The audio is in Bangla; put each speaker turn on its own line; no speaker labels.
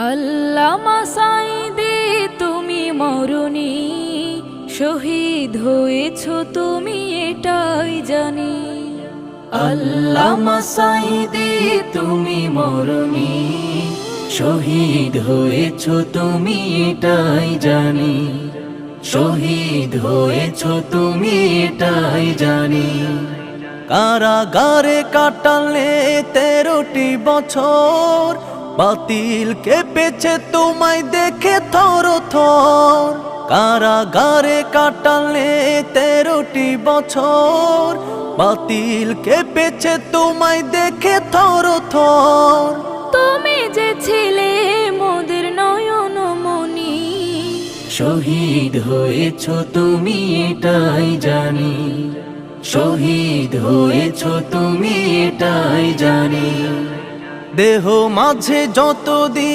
আল্লামা সাঈদী তুমি মরণি, শহীদ হয়েছ তুমি এটাই জানি। আল্লামা সাঈদী তুমি মরণি, শহীদ হয়েছ তুমি এটাই জানি। শহীদ হয়েছ তুমি এটাই জানি।
কারাগারে কাটালে 13টি বছর, বাতিল কেঁপেছে তোমায় দেখে থর থর। কারাগারে কাটালে 13টি বছর, বাতিল কেঁপেছে তোমায় দেখে থর থর।
তুমি যে ছিলে মোদের নয়ন মনি,
শহীদ হয়েছ তুমি এটাই জানি। শহীদ হয়েছ তুমি এটাই জানি। দেহ মাঝে যতদিন